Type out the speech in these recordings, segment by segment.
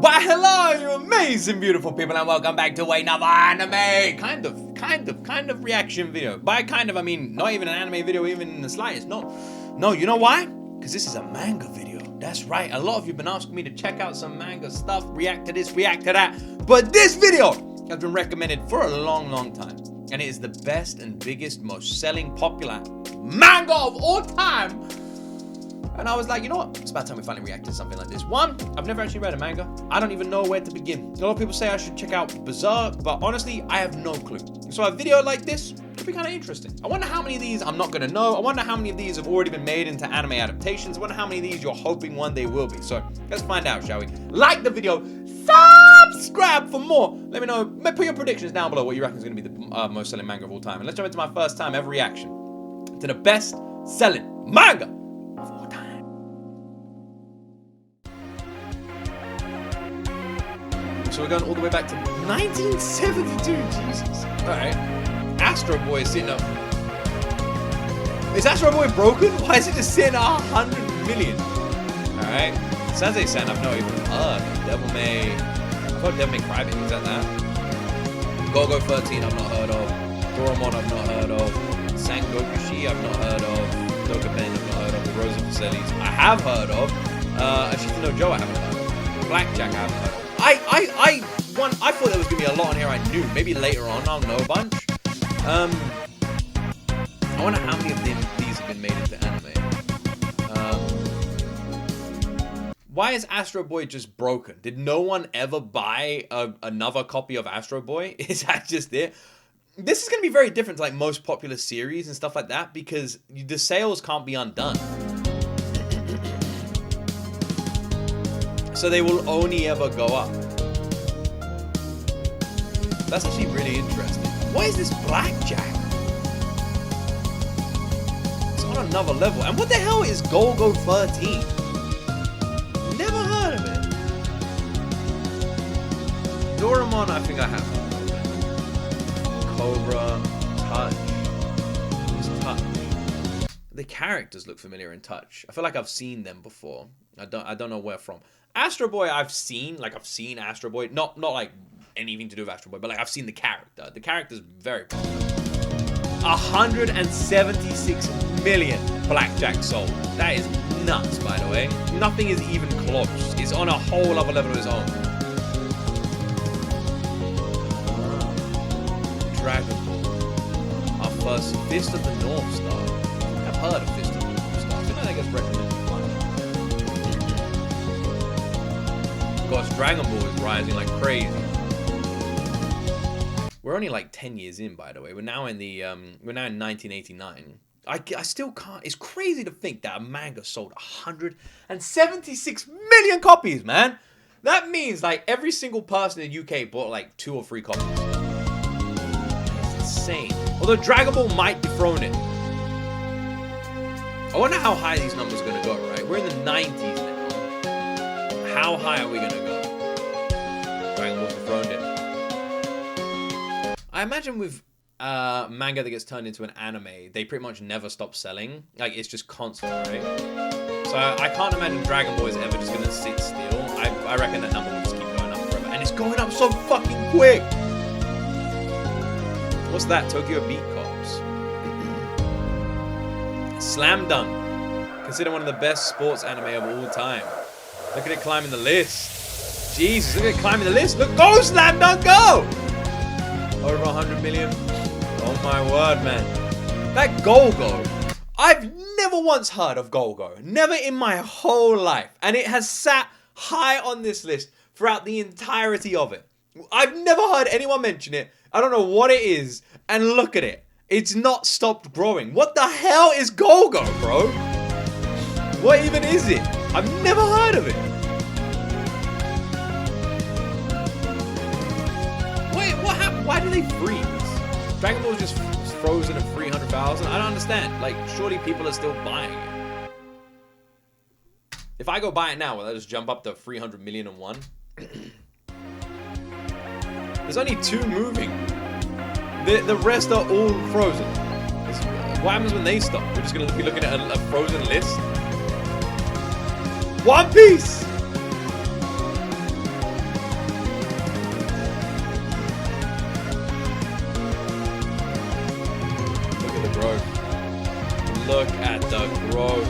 Why hello, you amazing beautiful people, and welcome back to another anime kind of reaction video. By kind of I mean not even an anime video even in the slightest. No, you know why? Because this is a manga video. That's right, a lot of you have been asking me to check out some manga stuff, react to this, react to that. But this video has been recommended for a long time. And it is the best and biggest, most selling, popular manga of all time. And I was like, you know what? It's about time we finally reacted to something like this. One, I've never actually read a manga. I don't even know where to begin. A lot of people say I should check out Berserk, but honestly, I have no clue. So a video like this could be kind of interesting. I wonder how many of these I'm not gonna know. I wonder how many of these have already been made into anime adaptations. I wonder how many of these you're hoping one day will be. So let's find out, shall we? Like the video, subscribe for more. Let me know, put your predictions down below what you reckon is gonna be the most selling manga of all time. And let's jump into my first time ever reaction to the best selling manga of all time. So we're going all the way back to 1972, Jesus. Alright. Astro Boy is sitting up. Is Astro Boy broken? Why is it just sitting at 100 million? Alright. Sensei-san, I've not even heard. Devil May. I've heard Devil May Cry Baby, is that? Golgo 13, I've not heard of. Doraemon, I've not heard of. Sangokushi, I've not heard of. Dokaben, I've not heard of. The Rose of Versailles, I have heard of. Ashita no Joe, I haven't heard of. Blackjack, I haven't heard of. I thought there was gonna be a lot on here I knew. Maybe later on I'll know a bunch. I wonder how many of these have been made into anime. Why is Astro Boy just broken? Did no one ever buy another copy of Astro Boy? Is that just it? This is gonna be very different to like most popular series and stuff like that because the sales can't be undone. So they will only ever go up. That's actually really interesting. What is this Blackjack? It's on another level. And what the hell is Golgo 13? Never heard of it. Doraemon, I think I have heard of it. Cobra, Touch. Who's Touch? The characters look familiar in Touch. I feel like I've seen them before. I don't know where from. Astro Boy I've seen Astro Boy, not like anything to do with Astro Boy, but like I've seen the character. The character's very popular. 176 million Blackjack sold. That is nuts, by the way. Nothing is even close. It's on a whole other level of its own. Dragon Ball. Our first Fist of the North Star. I've heard of Fist of the North Star. I think that gets recommended. Of course, Dragon Ball is rising like crazy. We're only like 10 years in, by the way. We're now in 1989. I still can't. It's crazy to think that a manga sold 176 million copies, man. That means like every single person in the UK bought like 2 or 3 copies. That's insane. Although Dragon Ball might dethrone it. I wonder how high these numbers are gonna go. Right, we're in the 90s now. How high are we gonna go? Dragon Ball's dethroned it. I imagine with manga that gets turned into an anime, they pretty much never stop selling. Like, it's just constant, right? So I can't imagine Dragon Ball is ever just gonna sit still. I reckon that number will just keep going up forever. And it's going up so fucking quick! What's that? Tokyo Beat Cops. Slam Dunk. Considered one of the best sports anime of all time. Look at it climbing the list. Jesus, look at it climbing the list. Look, go Slam Dunk, go! Over 100 million. Oh my word, man. That Golgo. I've never once heard of Golgo. Never in my whole life. And it has sat high on this list throughout the entirety of it. I've never heard anyone mention it. I don't know what it is. And look at it. It's not stopped growing. What the hell is Golgo, bro? What even is it? I've never heard of it. Wait, what happened? Why did they freeze? Dragon Ball is just frozen at 300,000? I don't understand. Like, surely people are still buying it. If I go buy it now, will I just jump up to 300,000,001? There's only 2 moving. The rest are all frozen. What happens when they stop? We're just going to be looking at a frozen list? One Piece! growth.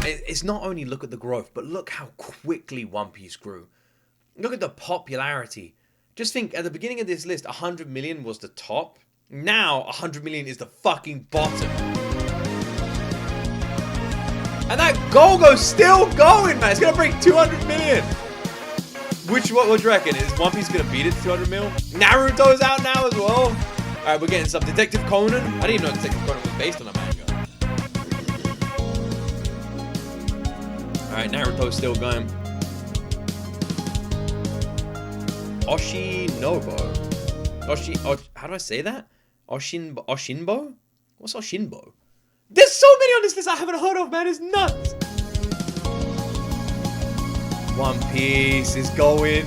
It's not only look at the growth, but look how quickly One Piece grew. Look at the popularity. Just think, at the beginning of this list, 100 million was the top. Now, 100 million is the fucking bottom. And that Golgo's still going, man. It's going to break 200 million. What do you reckon? Is One Piece going to beat it to 200 mil? Naruto's out now as well. Alright, we're getting some Detective Conan. I didn't even know Detective Conan was based on a manga. Alright, Naruto's still going. Oshinobo. How do I say that? Oshinbo? What's Oshinbo? There's so many on this list I haven't heard of, man. It's nuts. One Piece is going.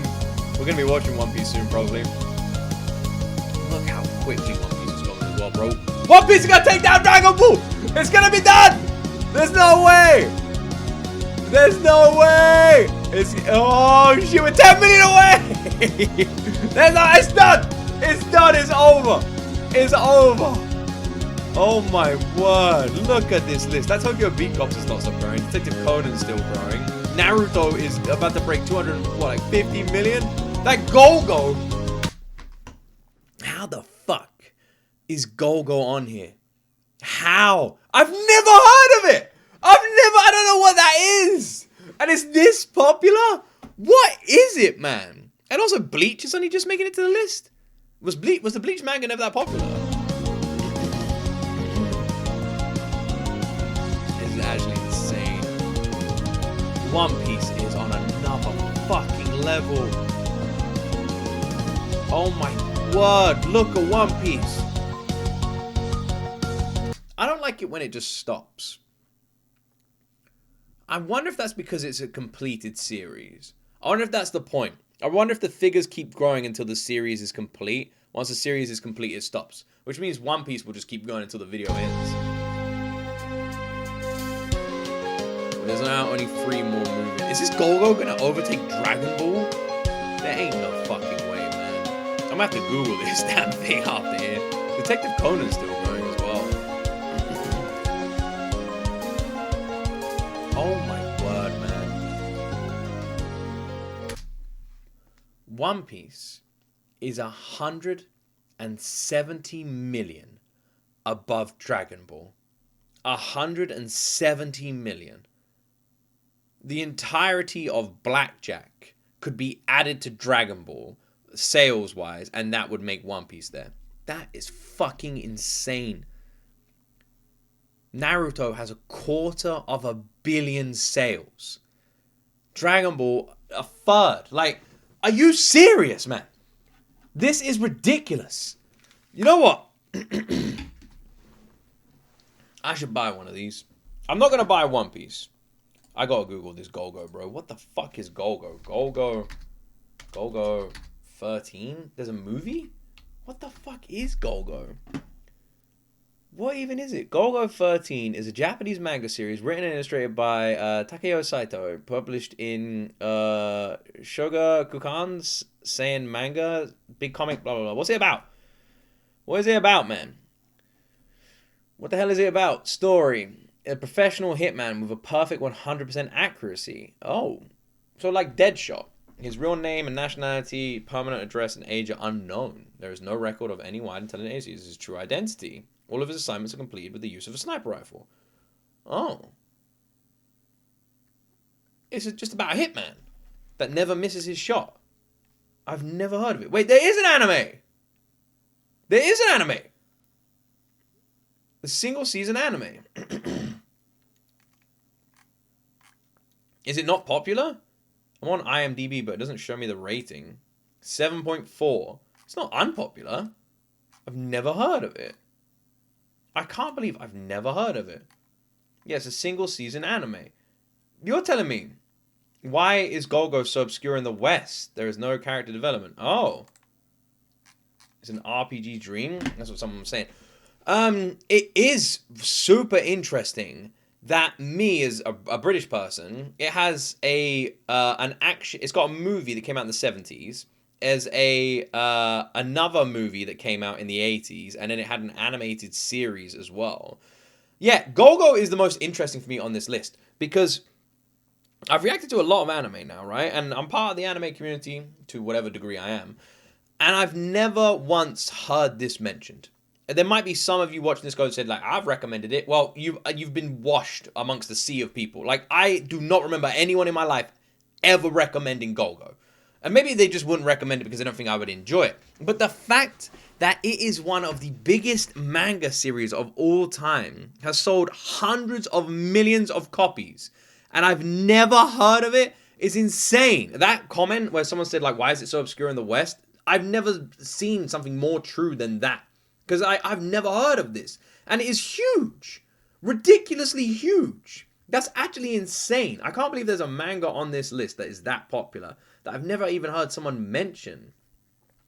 We're going to be watching One Piece soon, probably. Look how quickly One Piece is going as well, bro. One Piece is going to take down Dragon Ball. It's going to be done. There's no way. There's no way. Oh, shit. We're 10 million away. It's done. It's done. It's over. It's over. Oh my word. Look at this list. That Tokyo Beat Cops is not growing. Detective Conan's still growing. Naruto is about to break 250 million. That Golgo. How the fuck is Golgo on here? How? I've never heard of it. I don't know what that is. And it's this popular? What is it, man? And also Bleach is only just making it to the list. Was the Bleach manga never that popular? This is actually insane. One Piece is on another fucking level. Oh my word, look at One Piece. I don't like it when it just stops. I wonder if that's because it's a completed series. I wonder if that's the point. I wonder if the figures keep growing until the series is complete. Once the series is complete, it stops. Which means One Piece will just keep going until the video ends. There's now only 3 more moving. Is this Golgo gonna overtake Dragon Ball? There ain't no fucking way, man. I'm gonna have to Google this damn thing after here. Detective Conan's still growing as well. Oh my word, man. One Piece is 170 million above Dragon Ball. 170 million. The entirety of Blackjack could be added to Dragon Ball, sales-wise, and that would make One Piece there. That is fucking insane. Naruto has 250 million sales. Dragon Ball, 1/3. Like, are you serious, man? This is ridiculous. You know what? I should buy one of these. I'm not going to buy One Piece. I gotta Google this Golgo, bro. What the fuck is Golgo? Golgo 13? There's a movie? What the fuck is Golgo? What even is it? Golgo 13 is a Japanese manga series written and illustrated by Takeo Saito, published in Shogakukan's Seiin Manga, big comic, blah, blah, blah. What's it about? What is it about, man? What the hell is it about? Story. A professional hitman with a perfect 100% accuracy. Oh. So like Deadshot. His real name and nationality, permanent address, and age are unknown. There is no record of any wide intelligent alias. His true identity. All of his assignments are completed with the use of a sniper rifle. Oh. It's just about a hitman that never misses his shot. I've never heard of it. Wait, there is an anime! There is an anime! The single season anime. Is it not popular? I'm on IMDb, but it doesn't show me the rating. 7.4. It's not unpopular. I've never heard of it. I can't believe I've never heard of it. Yeah, it's a single season anime. You're telling me, why is Golgo so obscure in the West? There is no character development. Oh. It's an RPG dream? That's what someone was saying. It is super interesting that me as a British person, it has an action. It's got a movie that came out in the 70s, as another movie that came out in the 80s, and then it had an animated series as well. Yeah, Golgo is the most interesting for me on this list because I've reacted to a lot of anime now, right? And I'm part of the anime community to whatever degree I am. And I've never once heard this mentioned. There might be some of you watching this go and said, like, I've recommended it. Well, you've been washed amongst the sea of people. Like, I do not remember anyone in my life ever recommending Golgo. And maybe they just wouldn't recommend it because they don't think I would enjoy it. But the fact that it is one of the biggest manga series of all time, has sold hundreds of millions of copies, and I've never heard of it, is insane. That comment where someone said, like, why is it so obscure in the West? I've never seen something more true than that. Because I've never heard of this. And it is huge. Ridiculously huge. That's actually insane. I can't believe there's a manga on this list that is that popular that I've never even heard someone mention.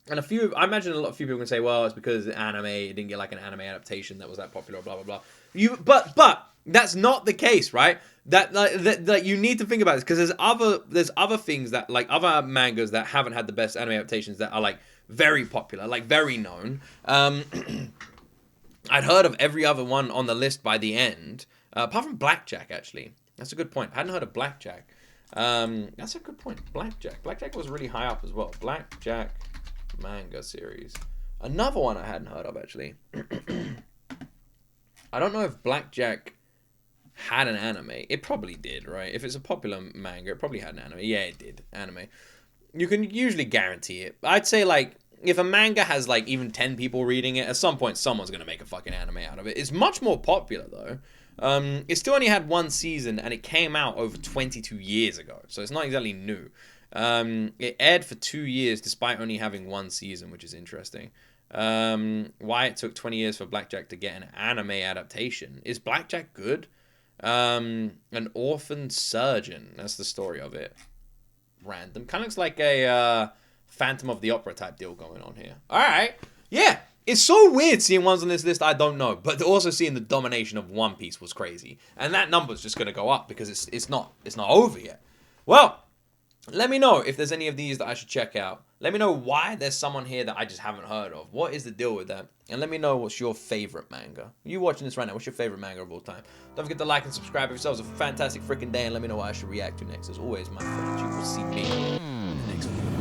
And I imagine a few people can say, well, it's because anime, it didn't get like an anime adaptation that was that popular, blah, blah, blah. But that's not the case, right? That you need to think about this because there's other things that, like other mangas that haven't had the best anime adaptations that are like very popular, like very known. I'd heard of every other one on the list by the end, apart from Blackjack, actually. That's a good point. I hadn't heard of Blackjack. That's a good point. Blackjack was really high up as well. Blackjack manga series. Another one I hadn't heard of, actually. I don't know if Blackjack had an anime. It probably did, right? If it's a popular manga, it probably had an anime. Yeah, it did. Anime. You can usually guarantee it. I'd say, like, if a manga has, like, even 10 people reading it, at some point, someone's going to make a fucking anime out of it. It's much more popular, though. It still only had one season, and it came out over 22 years ago. So it's not exactly new. It aired for 2 years, despite only having one season, which is interesting. Why it took 20 years for Blackjack to get an anime adaptation. Is Blackjack good? An orphan surgeon. That's the story of it. Random. Kind of looks like a Phantom of the Opera type deal going on here. Alright. Yeah. It's so weird seeing ones on this list I don't know. But also seeing the domination of One Piece was crazy. And that number's just going to go up because it's not over yet. Well, let me know if there's any of these that I should check out. Let me know why there's someone here that I just haven't heard of. What is the deal with that? And let me know what's your favorite manga. You watching this right now, what's your favorite manga of all time? Don't forget to like and subscribe. Have yourselves a fantastic freaking day and let me know what I should react to next. As always, my friends, you will see me in the next video.